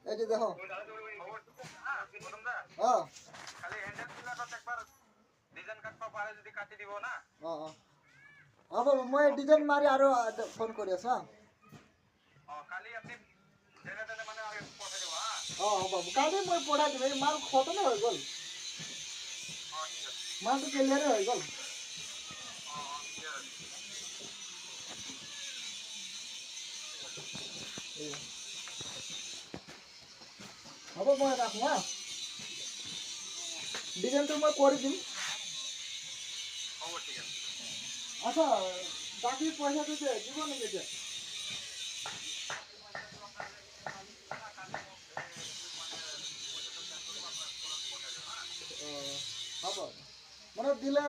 এই যে দেখো খালি হ্যান্ডেল বিলাকত একবাৰ ডিজাইন কাটবা পাৰে যদি কাটি দিব না হ'ব মই ডিজাইন মাৰি আৰু ফোন কৰি আছো কালি আপনি যেনে তেনে মানে আগে পঠাই দিব হ'ব কালি মই পঠাই দিম এই মাল খতমে হৈ গ'ল মালটো ক্লিয়াৰে হৈ গ'ল হ'ব মই ৰাখো ডিজাইনটো মই কৰি দিম আচ্ছা বাকী পইচাটো যে দিব নেকি এতিয়া হ'ব মানে দিলে